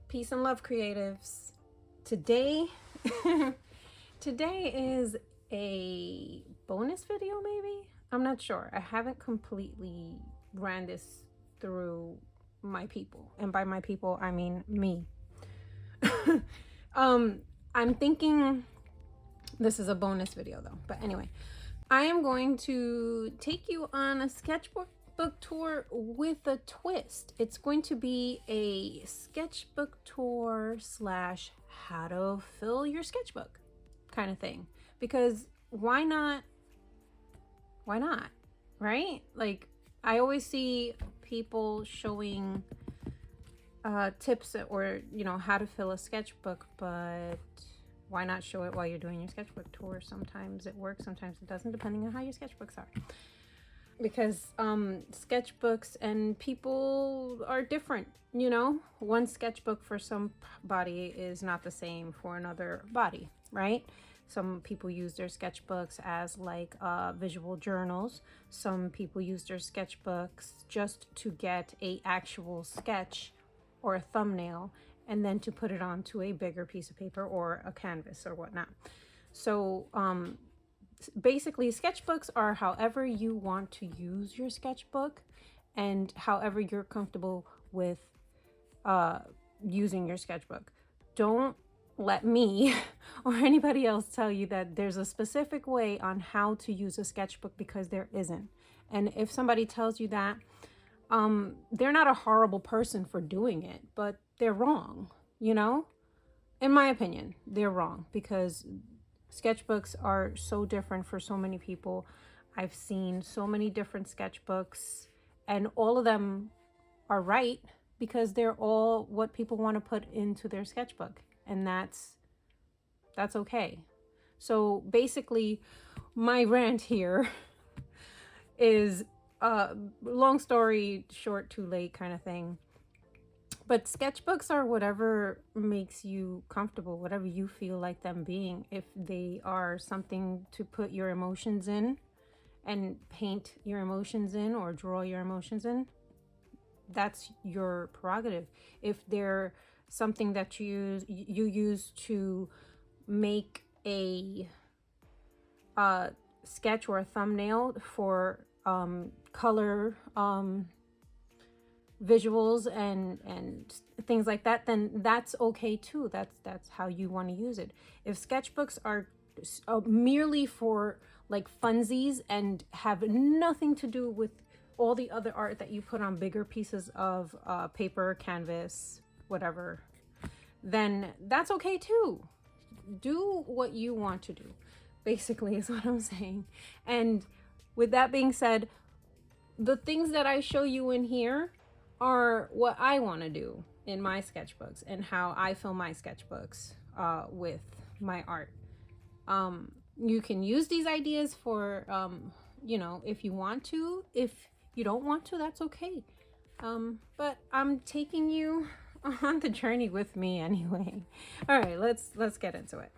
Peace and love, creatives. Today, today is a bonus video, maybe? I'm not sure. I haven't completely ran this through my people. And by my people, I mean me. I'm thinking this is a bonus video though. But anyway, I am going to take you on a sketchbook tour with a twist. It's going to be a sketchbook tour slash how to fill your sketchbook kind of thing. Because why not? Why not? Right? Like, I always see people showing tips or, how to fill a sketchbook, but why not show it while you're doing your sketchbook tour? Sometimes it works, sometimes it doesn't, depending on how your sketchbooks are. Because sketchbooks and people are different, one sketchbook for somebody is not the same for another body, right? Some people use their sketchbooks as like visual journals. Some people use their sketchbooks just to get a actual sketch or a thumbnail and then to put it onto a bigger piece of paper or a canvas or whatnot. So basically, sketchbooks are however you want to use your sketchbook and however you're comfortable with using your sketchbook. Don't let me or anybody else tell you that there's a specific way on how to use a sketchbook, because there isn't. And if somebody tells you that, they're not a horrible person for doing it, but they're wrong, In my opinion, they're wrong, because sketchbooks are so different for so many people. I've seen so many different sketchbooks, and all of them are right because they're all what people want to put into their sketchbook, and that's okay. So basically, my rant here is long story short, too late kind of thing. But sketchbooks are whatever makes you comfortable, whatever you feel like them being. If they are something to put your emotions in and paint your emotions in or draw your emotions in, that's your prerogative. If they're something that you use to make a sketch or a thumbnail for color visuals and things like that, then that's okay too. That's how you want to use it. If sketchbooks are merely for like funsies and have nothing to do with all the other art that you put on bigger pieces of paper, canvas, whatever, then that's okay too. Do what you want to do, basically, is what I'm saying. And with that being said, the things that I show you in here are what I want to do in my sketchbooks and how I fill my sketchbooks with my art. You can use these ideas for, if you want to. If you don't want to, that's okay. But I'm taking you on the journey with me anyway. All right, let's get into it.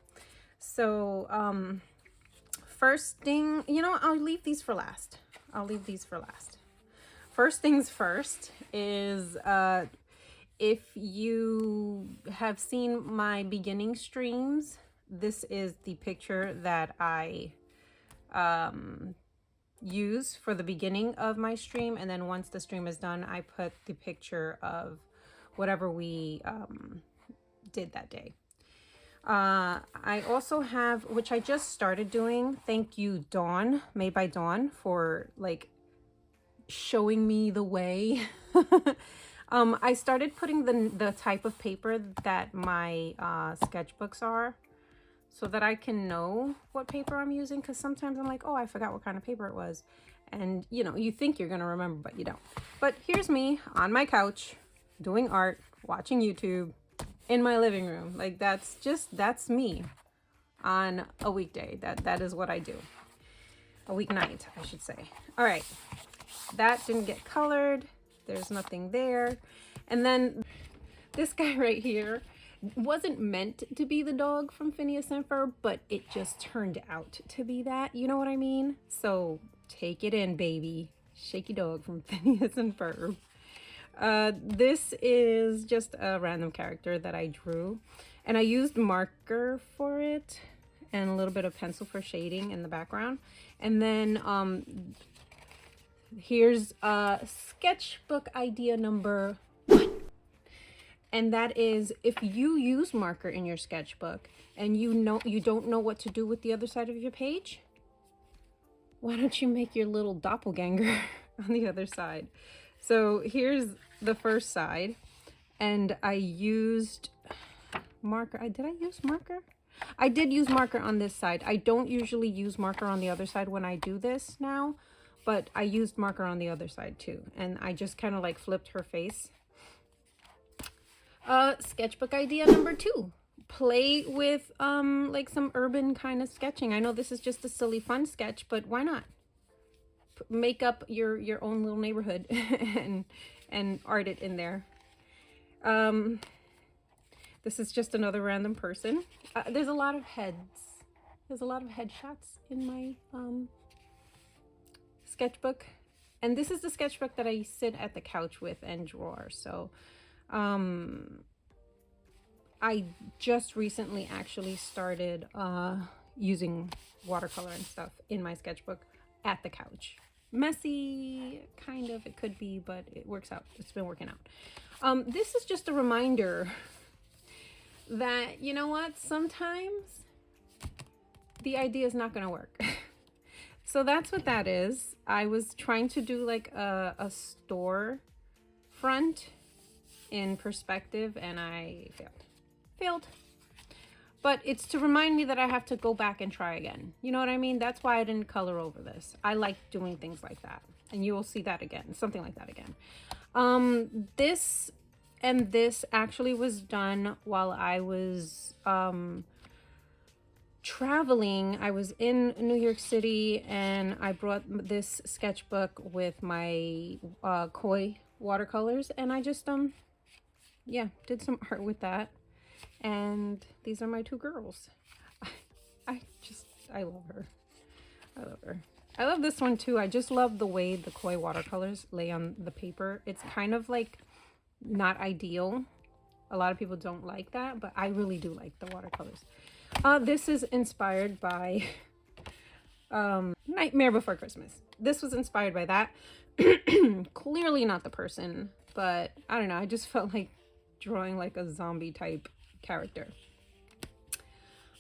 So, first thing, I'll leave these for last. First things first is if you have seen my beginning streams, this is the picture that I use for the beginning of my stream, and then once the stream is done, I put the picture of whatever we did that day. I also have, which I just started doing, thank you Dawn, Made by Dawn, for like showing me the way. I started putting the type of paper that my sketchbooks are, so that I can know what paper I'm using, because sometimes I'm like, oh, I forgot what kind of paper it was. And you think you're gonna remember, but you don't. But here's me on my couch doing art, watching YouTube in my living room. Like, that's me on a weekday. That is what I do. A weeknight, I should say. All right, that didn't get colored. There's nothing there. And then this guy right here wasn't meant to be the dog from Phineas and Ferb, but it just turned out to be that. You know what I mean? So take it in, baby. Shaky dog from Phineas and Ferb. This is just a random character that I drew, and I used marker for it and a little bit of pencil for shading in the background. And then here's sketchbook idea number 1. And that is, if you use marker in your sketchbook and you don't know what to do with the other side of your page, why don't you make your little doppelganger on the other side? So here's the first side, and I used marker. Did I use marker? I did use marker on this side. I don't usually use marker on the other side when I do this now, but I used marker on the other side too. And I just kind of like flipped her face. Sketchbook idea number 2. Play with like some urban kind of sketching. I know this is just a silly fun sketch, but why not? Make up your own little neighborhood and art it in there. This is just another random person. There's a lot of heads. There's a lot of headshots in my sketchbook. And this is the sketchbook that I sit at the couch with and draw. So I just recently actually started using watercolor and stuff in my sketchbook at the couch. Messy, kind of, it could be, but it works out. It's been working out. This is just a reminder that, you know what, sometimes the idea is not going to work. So that's what that is. I was trying to do like a store front in perspective, and I failed. But it's to remind me that I have to go back and try again. You know what I mean? That's why I didn't color over this. I like doing things like that. And you will see that again. Something like that again. This and this actually was done while I was traveling. I was in New York City, and I brought this sketchbook with my koi watercolors. And I just, yeah, did some art with that. And these are my 2 girls. I love her. I love her. I love this one too. I just love the way the koi watercolors lay on the paper. It's kind of like not ideal. A lot of people don't like that, but I really do like the watercolors. This is inspired by Nightmare Before Christmas. This was inspired by that. Clearly not the person, but I don't know. I just felt like drawing like a zombie type character.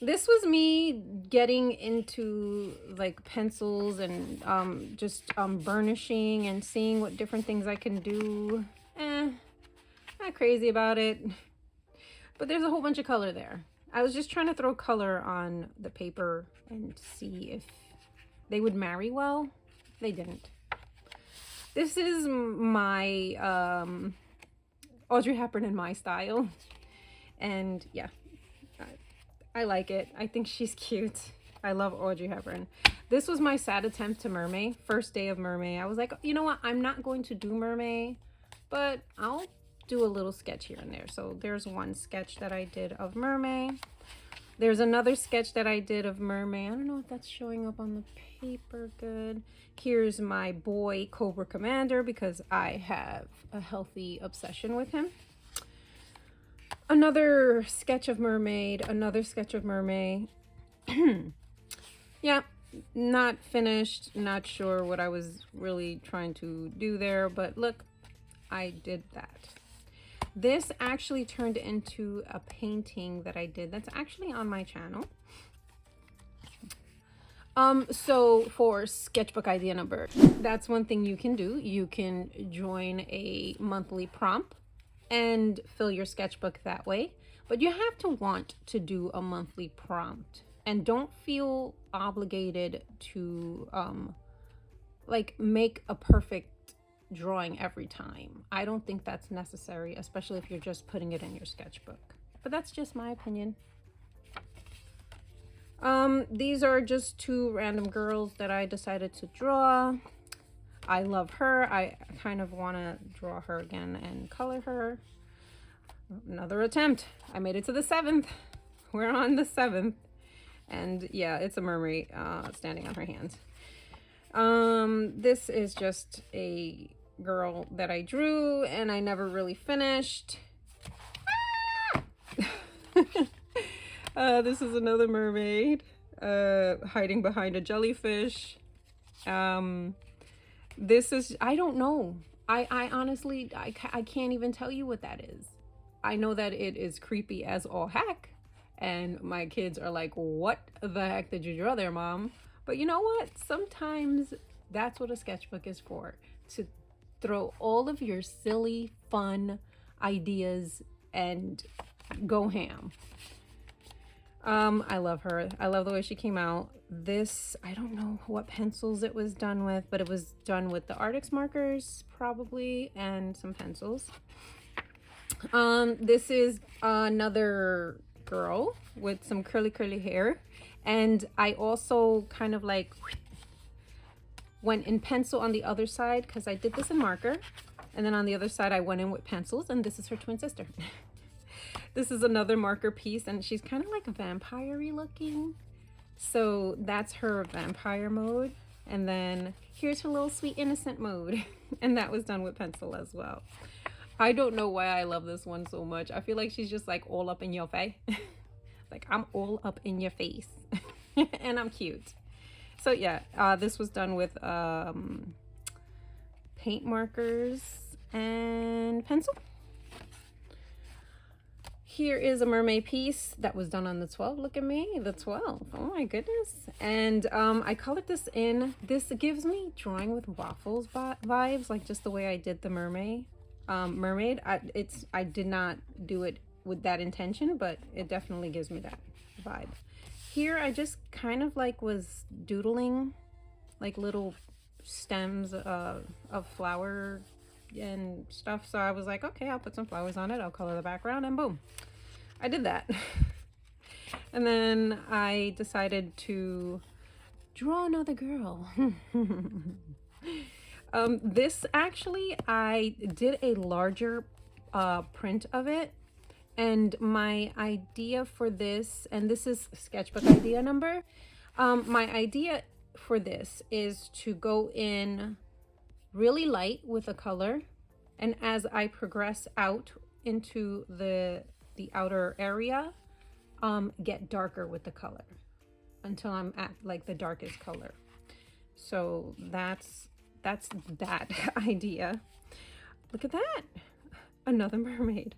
This was me getting into like pencils and just burnishing and seeing what different things I can do. Not crazy about it, but there's a whole bunch of color there. I was just trying to throw color on the paper and see if they would marry well. They didn't. This is my Audrey Hepburn in my style. And yeah, I like it. I think she's cute. I love Audrey Hepburn. This was my sad attempt to mermaid. First day of mermaid. I was like, you know what? I'm not going to do mermaid, but I'll do a little sketch here and there. So there's one sketch that I did of mermaid. There's another sketch that I did of mermaid. I don't know if that's showing up on the paper good. Here's my boy Cobra Commander, because I have a healthy obsession with him. Another sketch of mermaid, another sketch of mermaid. Yeah, not finished, not sure what I was really trying to do there, but look, I did that. This actually turned into a painting that I did that's actually on my channel. So for sketchbook idea number, that's one thing you can do. You can join a monthly prompt and fill your sketchbook that way, but you have to want to do a monthly prompt, and don't feel obligated to like make a perfect drawing every time. I don't think that's necessary, especially if you're just putting it in your sketchbook, but that's just my opinion. These are just 2 random girls that I decided to draw. I love her. I kind of want to draw her again and color her. Another attempt. I made it to the 7th. We're on the 7th. And yeah, it's a mermaid standing on her hands. This is just a girl that I drew and I never really finished. This is another mermaid hiding behind a jellyfish. This is, I don't know. I honestly, I can't even tell you what that is. I know that it is creepy as all heck. And my kids are like, what the heck did you draw there, Mom? But you know what? Sometimes that's what a sketchbook is for. To throw all of your silly, fun ideas and go ham. I love her. I love the way she came out. This, I don't know what pencils it was done with, but it was done with the Artix markers probably and some pencils. This is another girl with some curly hair, and I also kind of like went in pencil on the other side because I did this in marker, and then on the other side I went in with pencils, and this is her twin sister. This is another marker piece, and she's kind of like vampire-y looking, so that's her vampire mode. And then here's her little sweet innocent mode, and that was done with pencil as well. I don't know why I love this one so much. I feel like she's just like all up in your face. Like, I'm all up in your face. And I'm cute. So yeah, this was done with paint markers and pencil. Here is a mermaid piece that was done on the 12. Look at me, the 12. Oh my goodness. And I colored this in. This gives me drawing with waffles vibes, like just the way I did the mermaid. I did not do it with that intention, but it definitely gives me that vibe. Here I just kind of like was doodling like little stems of flower and stuff, so I was like, okay, I'll put some flowers on it, I'll color the background, and boom, I did that. And then I decided to draw another girl. This actually, I did a larger print of it, and my idea for this, and this is sketchbook idea number, my idea for this is to go in really light with a color, and as I progress out into the outer area, get darker with the color until I'm at like the darkest color. So that's that idea. Look at that, another mermaid.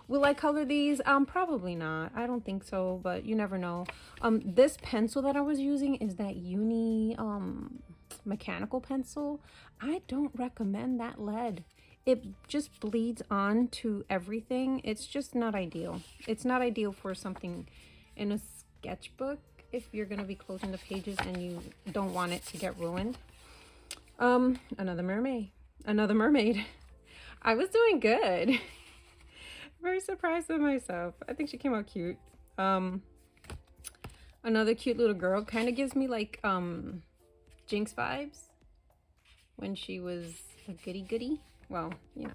Will I color these? Probably not. I don't think so, but you never know. This pencil that I was using is that uni mechanical pencil. I don't recommend that lead. It just bleeds on to everything. It's just not ideal. It's not ideal for something in a sketchbook if you're gonna be closing the pages and you don't want it to get ruined. Another mermaid. I was doing good. Very surprised with myself. I think she came out cute. Another cute little girl. Kind of gives me like Jinx vibes when she was a goody. Well, you know.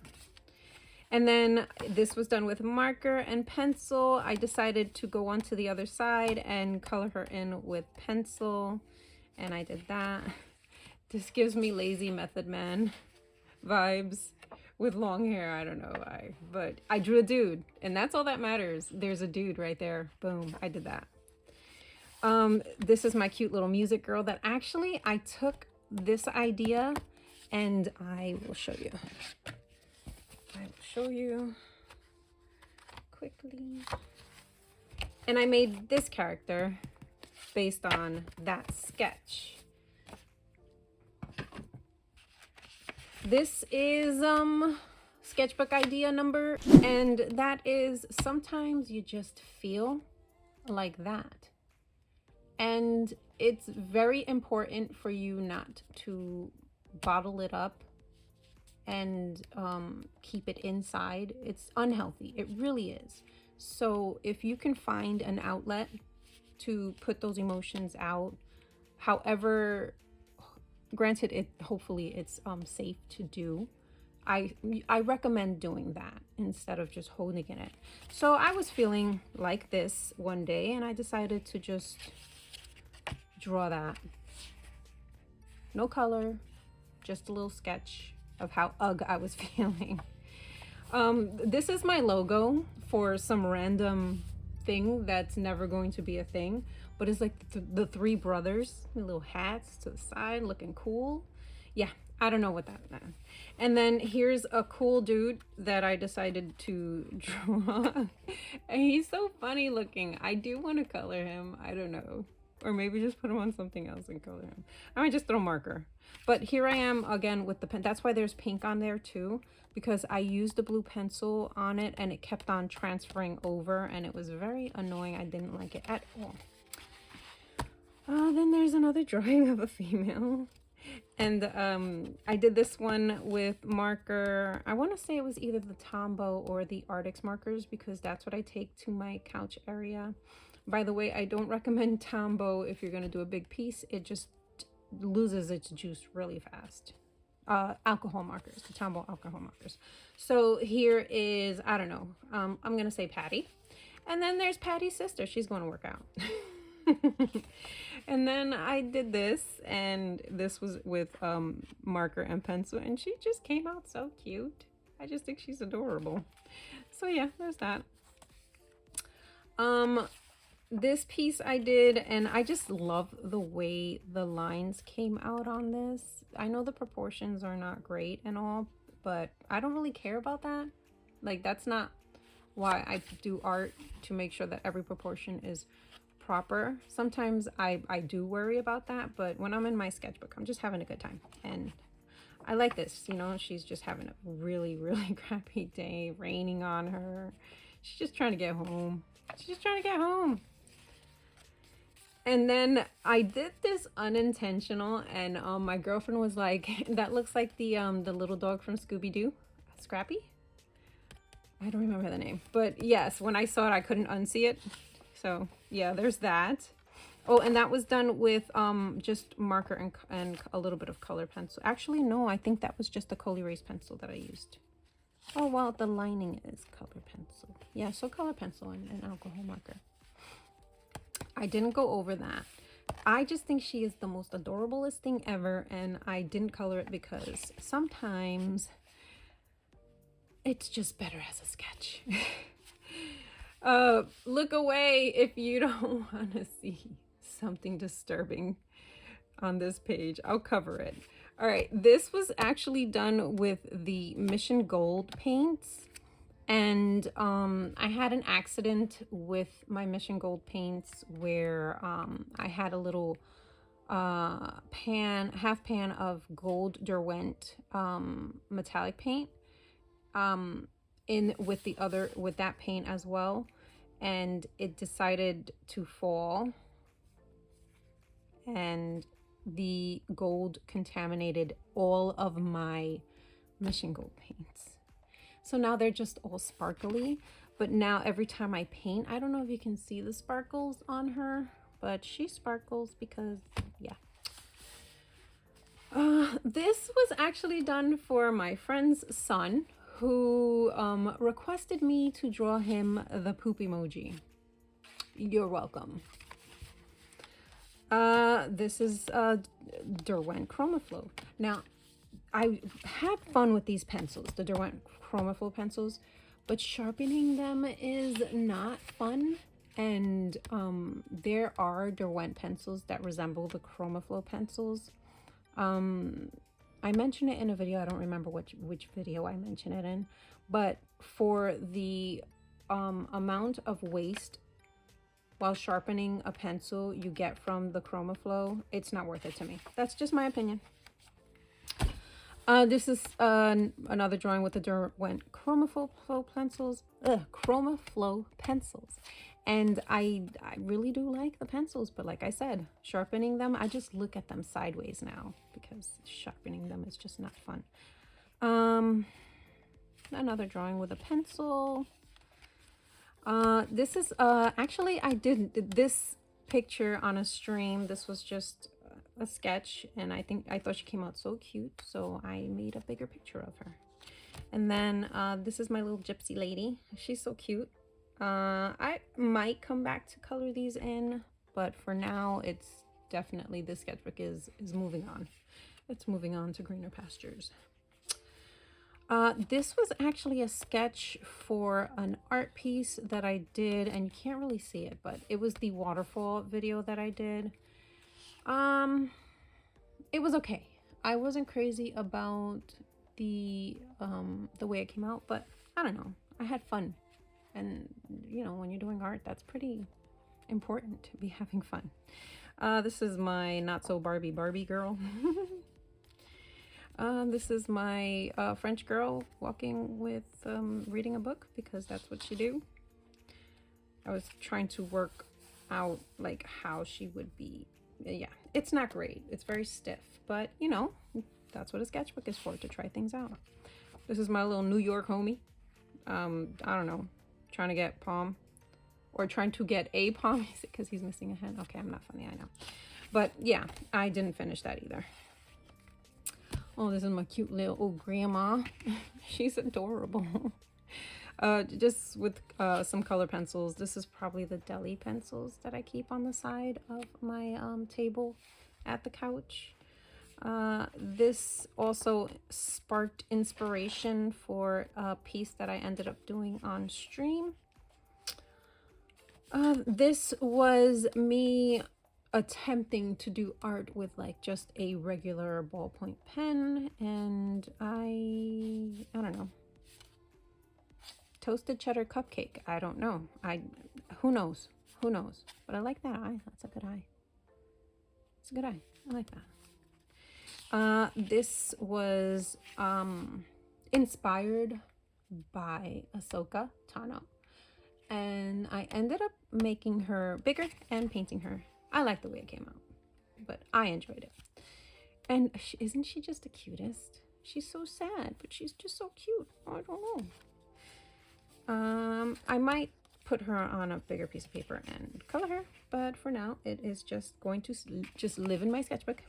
And then this was done with marker and pencil. I decided to go on to the other side and color her in with pencil, and I did that. This gives me lazy method man vibes with long hair. I don't know why, but I drew a dude, and that's all that matters. There's a dude right there. Boom, I did that. This is my cute little music girl that actually I took this idea, and I will show you. I will show you quickly. And I made this character based on that sketch. This is sketchbook idea number, and that is sometimes you just feel like that. And it's very important for you not to bottle it up and keep it inside. It's unhealthy. It really is. So if you can find an outlet to put those emotions out, however, granted, hopefully it's safe to do, I recommend doing that instead of just holding it. So I was feeling like this one day, and I decided to just draw that. No color, just a little sketch of how ugh I was feeling. This is my logo for some random thing that's never going to be a thing, but it's like the three brothers with little hats to the side looking cool. Yeah, I don't know what that meant. And then here's a cool dude that I decided to draw. And he's so funny looking. I do want to color him. I don't know. Or maybe just put him on something else and color him. I might just throw marker. But here I am again with the pen. That's why there's pink on there too, because I used the blue pencil on it and it kept on transferring over and it was very annoying. I didn't like it at all. Then there's another drawing of a female. And I did this one with marker. I want to say it was either the Tombow or the Artix markers because that's what I take to my couch area. By the way, I don't recommend Tombow if you're going to do a big piece. It just loses its juice really fast. Alcohol markers, the Tombow alcohol markers. So here is, I don't know, I'm going to say Patty. And then there's Patty's sister. She's going to work out. And then I did this, and this was with marker and pencil, and she just came out so cute. I just think she's adorable. So yeah, there's that. This piece I did, and I just love the way the lines came out on this. I know the proportions are not great and all, but I don't really care about that. Like, that's not why I do art, to make sure that every proportion is proper. Sometimes I do worry about that, but when I'm in my sketchbook, I'm just having a good time. And I like this, you know, she's just having a really, really crappy day, raining on her. She's just trying to get home. She's just trying to get home. And then I did this unintentional, and my girlfriend was like, that looks like the little dog from Scooby-Doo, Scrappy? I don't remember the name, but yes, when I saw it, I couldn't unsee it. So yeah, there's that. Oh, and that was done with just marker and a little bit of color pencil. Actually, no, I think that was just a coal erase pencil that I used. Oh, well, the lining is color pencil. Yeah, so color pencil and alcohol marker. I didn't go over that. I just think she is the most adorablest thing ever, and I didn't color it because sometimes it's just better as a sketch. Look away if you don't want to see something disturbing on this page. I'll cover it. All right, this was actually done with the Mission Gold paints, and I had an accident with my Mission Gold paints where I had a little half pan of gold Derwent metallic paint in with that paint as well, and it decided to fall, and the gold contaminated all of my Mission Gold paints. So now they're just all sparkly, but now every time I paint, I don't know if you can see the sparkles on her, but she sparkles because, yeah. This was actually done for my friend's son, who requested me to draw him the poop emoji. You're welcome. This is Derwent Chromaflow. Now, I had fun with these pencils, the Derwent Chromaflow pencils, but sharpening them is not fun. And there are Derwent pencils that resemble the Chromaflow pencils. I mentioned it in a video. I don't remember which video I mentioned it in, but for the amount of waste while sharpening a pencil you get from the Chromaflow, it's not worth it to me. That's just my opinion. This is another drawing with the Derwent Chromaflow pencils. Chromaflow pencils. And I really do like the pencils, but like I said, sharpening them, I just look at them sideways now because sharpening them is just not fun. Another drawing with a pencil. This is actually I did this picture on a stream. This was just a sketch, and I thought she came out so cute, so I made a bigger picture of her. And then this is my little gypsy lady. She's so cute. I might come back to color these in, but for now it's definitely, the sketchbook is moving on. it's moving on to greener pastures. This was actually a sketch for an art piece that I did, and you can't really see it, but it was the waterfall video that I did. It was okay. I wasn't crazy about the way it came out, but I don't know. I had fun. And you know, when you're doing art, that's pretty important to be having fun. This is my not so Barbie girl. This is my French girl walking with reading a book, because that's what she do. I was trying to work out like how she would be. Yeah, it's not great. It's very stiff, but you know, that's what a sketchbook is for, to try things out. This is my little New York homie. I don't know, trying to get Palm, or trying to get a Palm, because he's missing a hand. Okay, I'm not funny, I know. But yeah, I didn't finish that either. Oh, this is my cute little old grandma. She's adorable. Just with some color pencils. This is probably the deli pencils that I keep on the side of my table at the couch. This also sparked inspiration for a piece that I ended up doing on stream. This was me attempting to do art with like just a regular ballpoint pen, and I don't know, toasted cheddar cupcake. I don't know. Who knows? But I like that eye. That's a good eye. It's a good eye. I like that. This was inspired by Ahsoka Tano, and I ended up making her bigger and painting her. I like the way it came out, but I enjoyed it. And isn't she just the cutest? She's so sad, but she's just so cute. I don't know. I might put her on a bigger piece of paper and color her, but for now it is just going to just live in my sketchbook.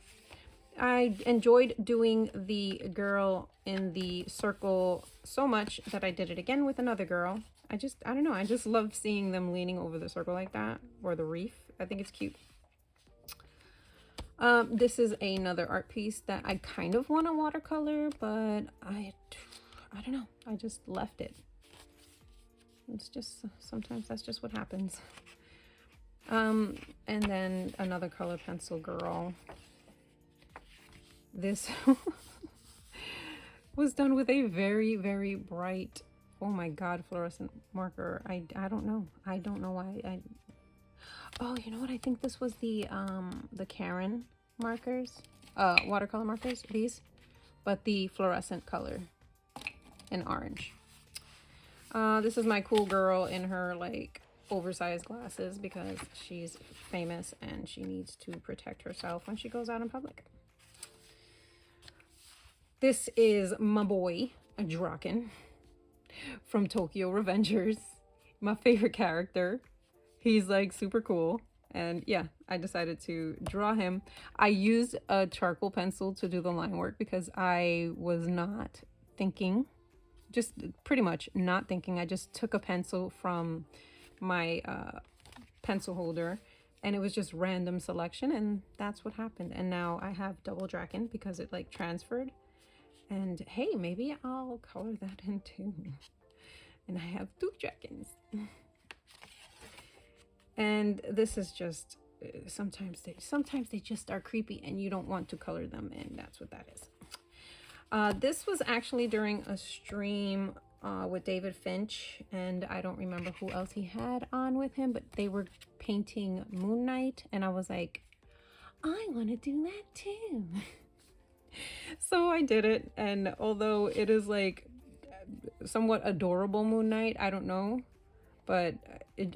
I enjoyed doing the girl in the circle so much that I did it again with another girl. I don't know, I just love seeing them leaning over the circle like that, or the reef. I think it's cute. This is another art piece that I kind of want to watercolor, but I don't know, I just left it. It's just, sometimes that's just what happens. And then another color pencil girl. This was done with a very, very bright, oh my god, fluorescent marker. I don't know. I don't know why. Oh, you know what? I think this was the Karen markers, watercolor markers, these, but the fluorescent color in orange. This is my cool girl in her like oversized glasses, because she's famous and she needs to protect herself when she goes out in public. This is my boy, Draken, from Tokyo Revengers, my favorite character. He's like super cool, and yeah, I decided to draw him. I used a charcoal pencil to do the line work because I was not thinking, just pretty much not thinking. I just took a pencil from my pencil holder, and it was just random selection, and that's what happened. And now I have double Draken because it like transferred, and hey, maybe I'll color that in too. And I have 2 Drakens. And this is just, sometimes they just are creepy and you don't want to color them, and that's what that is. This was actually during a stream with David Finch, and I don't remember who else he had on with him, but they were painting Moon Knight, and I was like, I want to do that too. So I did it, and although it is like somewhat adorable Moon Knight, I don't know, but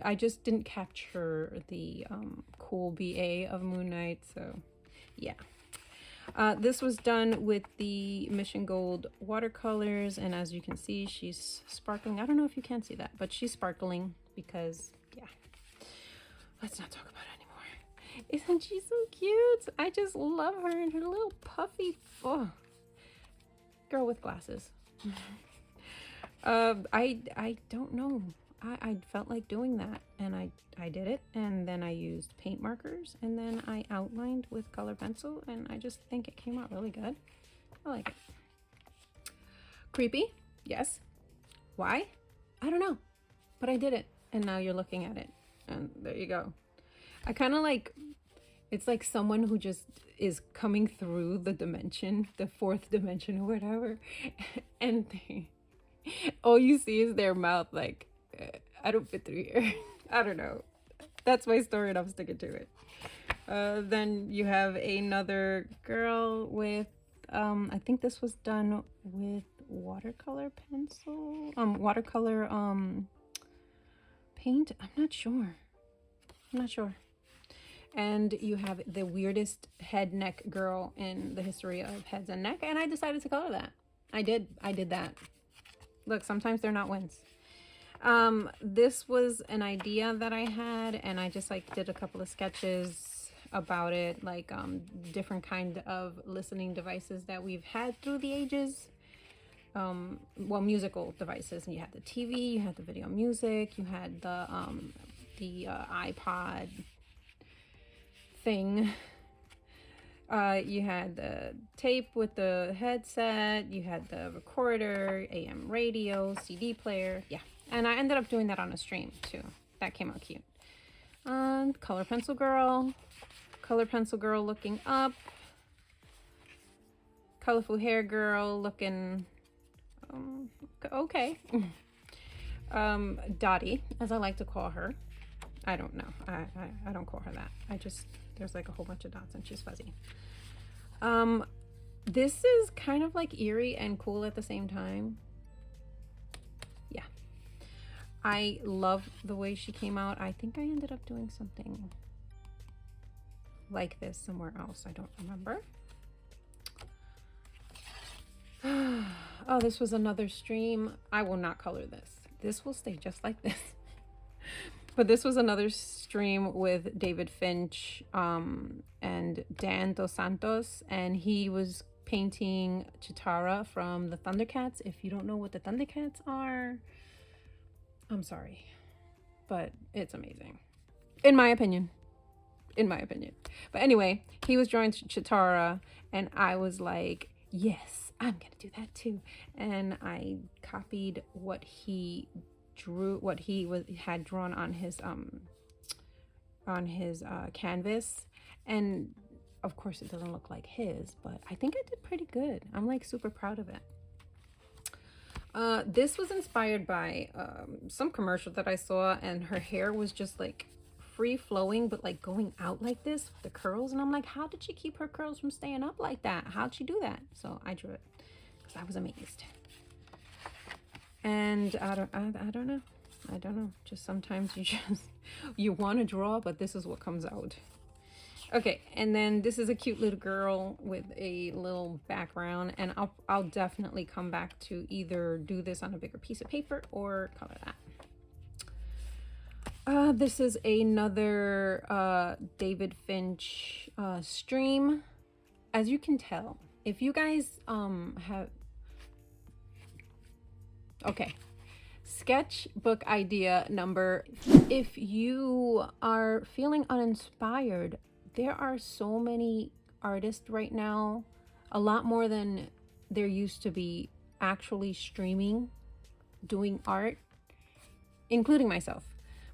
I just didn't capture the cool BA of Moon Knight, so yeah. This was done with the Mission Gold watercolors, and as you can see, she's sparkling. I don't know if you can see that, but she's sparkling because, yeah. Let's not talk about it anymore. Isn't she so cute? I just love her and her little puffy, oh, girl with glasses. I don't know. I felt like doing that, and I did it, and then I used paint markers, and then I outlined with color pencil, and I just think it came out really good. I like it. Creepy? Yes. Why? I don't know, but I did it, and now you're looking at it, and there you go. I kind of like, it's like someone who just is coming through the dimension, the fourth dimension or whatever, and all you see is their mouth like, I don't fit through here. I don't know. That's my story and I'm sticking to it. Then you have another girl with, I think this was done with watercolor pencil, watercolor paint. I'm not sure. And you have the weirdest head neck girl in the history of heads and neck, and I decided to color that. I did that. Look, sometimes they're not wins. This was an idea that I had, and I just like did a couple of sketches about it, like different kind of listening devices that we've had through the ages. Well, musical devices, and you had the TV, you had the video music, you had the iPod thing. You had the tape with the headset, you had the recorder, AM radio, CD player, yeah. And I ended up doing that on a stream too. That came out cute. Color pencil girl looking up, colorful hair girl looking okay. Dottie, as I like to call her. I don't know. I don't call her that. There's like a whole bunch of dots and she's fuzzy. This is kind of like eerie and cool at the same time. Yeah. I love the way she came out. I think I ended up doing something like this somewhere else. I don't remember. Oh, this was another stream. I will not color this. This will stay just like this. But this was another stream with David Finch and Dan Dos Santos, and he was painting Chitara from the Thundercats. If you don't know what the Thundercats are, I'm sorry, but it's amazing, in my opinion. But anyway, he was drawing Chitara, and I was like, yes, I'm gonna do that too. And I copied what he drew, what he had drawn on his canvas, and of course it doesn't look like his, but I think I did pretty good. I'm like super proud of it. This was inspired by some commercial that I saw, and her hair was just like free flowing, but like going out like this with the curls, and I'm like, how did she keep her curls from staying up like that? How'd she do that? So I drew it because I was amazed. And I don't know. Just sometimes you want to draw, but this is what comes out. Okay, and then this is a cute little girl with a little background, and I'll definitely come back to either do this on a bigger piece of paper or color that. This is another David Finch stream. As you can tell, if you guys have... Okay, sketchbook idea number. If you are feeling uninspired, there are so many artists right now, a lot more than there used to be, actually streaming, doing art, including myself.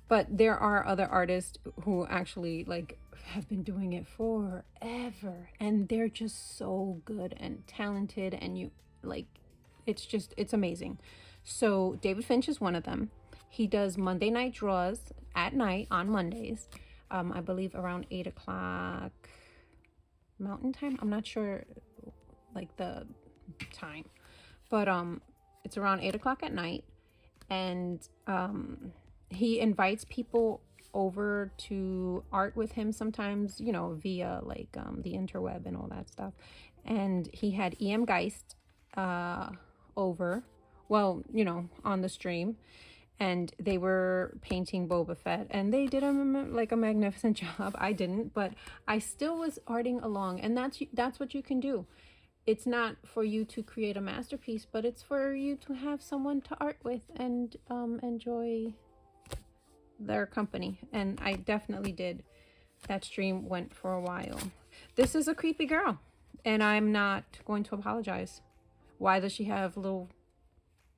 But there are other artists who actually like have been doing it forever, and they're just so good and talented, and you like, it's amazing. So David Finch is one of them. He does Monday night draws at night on Mondays. I believe around 8 o'clock Mountain Time. I'm not sure like the time, but it's around 8 o'clock at night, and he invites people over to art with him sometimes, you know, via like the interweb and all that stuff. And he had E.M. Geist over, well, you know, on the stream, and they were painting Boba Fett, and they did a magnificent job. I didn't, but I still was arting along, and that's what you can do. It's not for you to create a masterpiece, but it's for you to have someone to art with and enjoy their company, and I definitely did. That stream went for a while. This is a creepy girl, and I'm not going to apologize. Why does she have little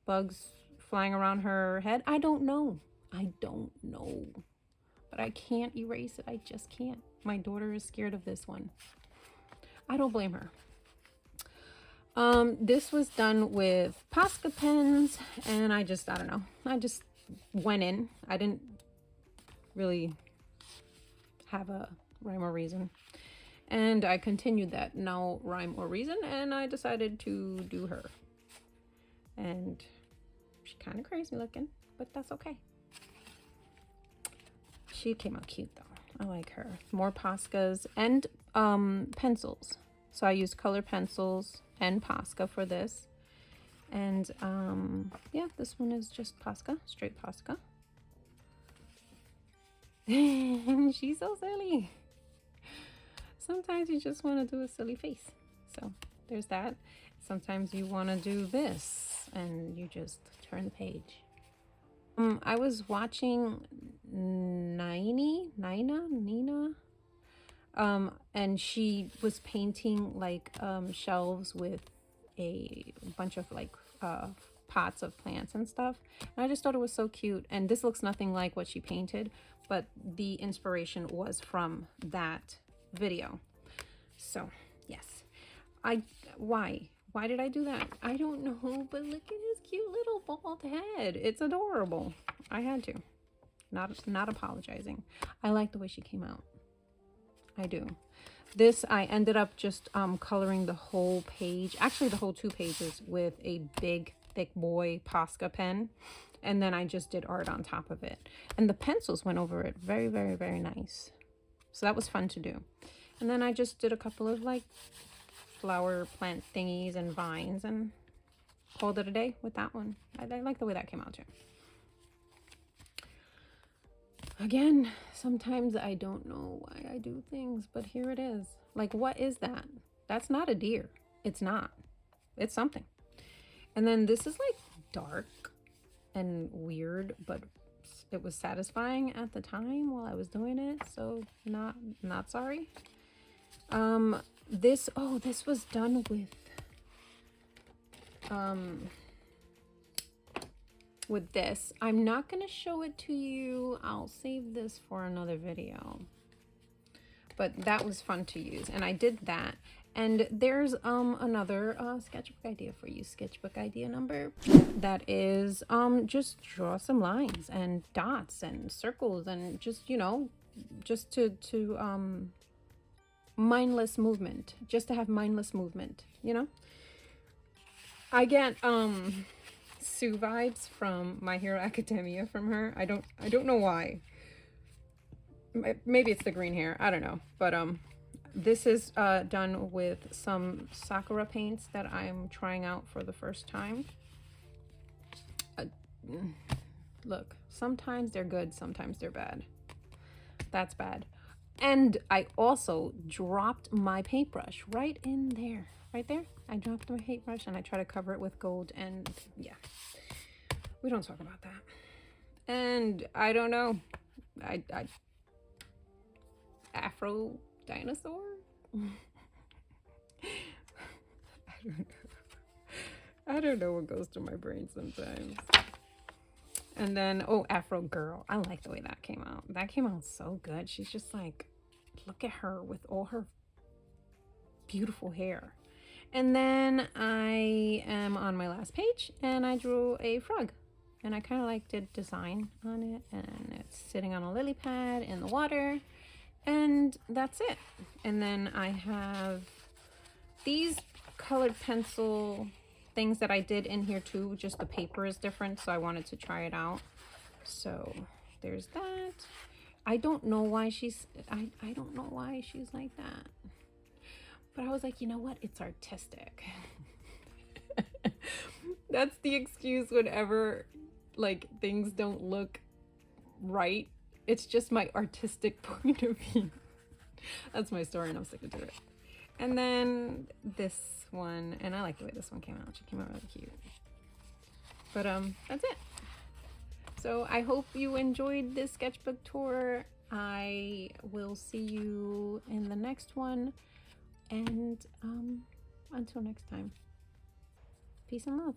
bugs flying around her head? I don't know. I don't know. But I can't erase it. I just can't. My daughter is scared of this one. I don't blame her. This was done with Posca pens, and I don't know. I just went in. I didn't really have a rhyme or reason. And I continued that no rhyme or reason, and I decided to do her. And she's kind of crazy looking, but that's okay. She came out cute though. I like her. More Poscas and pencils. So I used color pencils and Posca for this. And yeah, this one is just Posca, straight Posca. She's so silly. Sometimes you just want to do a silly face. So there's that. Sometimes you want to do this and you just turn the page. I was watching Nina, and she was painting like shelves with a bunch of like pots of plants and stuff. And I just thought it was so cute. And this looks nothing like what she painted, but the inspiration was from that video. So yes, why did I do that? I don't know, but look at his cute little bald head. It's adorable. I had to. Not apologizing. I like the way she came out. I do. This, I ended up just coloring the whole page, actually the whole 2 pages, with a big, thick boy Posca pen. And then I just did art on top of it. And the pencils went over it. Very, very, very nice. So that was fun to do. And then I just did a couple of like flower plant thingies and vines and called it a day with that one. I like the way that came out too. Again, sometimes I don't know why I do things, but here it is. Like, what is that? That's not a deer. It's not. It's something. And then this is like dark and weird, but it was satisfying at the time while I was doing it. So not sorry. This was done with this. I'm not going to show it to you. I'll save this for another video. But that was fun to use, and I did that. And there's another sketchbook idea for you. Sketchbook idea number that is just draw some lines and dots and circles and just, you know, just to mindless movement, just to have mindless movement, you know. I get Sue vibes from My Hero Academia from her. I don't know why. Maybe it's the green hair, I don't know. But this is done with some Sakura paints that I'm trying out for the first time. Look, sometimes they're good, sometimes they're bad. That's bad. And I also dropped my paintbrush right in there. Right there. I dropped my paintbrush and I try to cover it with gold, and yeah. We don't talk about that. And I don't know. I Afro dinosaur? I don't know what goes through my brain sometimes. And then, oh, Afro girl. I like the way that came out. That came out so good. She's just like, look at her with all her beautiful hair. And then I am on my last page and I drew a frog. And I kind of like did design on it. And it's sitting on a lily pad in the water. And that's it. And then I have these colored pencil things that I did in here too, just the paper is different, so I wanted to try it out. So there's that. I don't know why she's I don't know why she's like that, but I was like, you know what, it's artistic. That's the excuse whenever like things don't look right. It's just my artistic point of view. That's my story and I'm sticking to it. And then this one, and I like the way this one came out. She came out really cute. But that's it. So I hope you enjoyed this sketchbook tour. I will see you in the next one. And until next time, peace and love.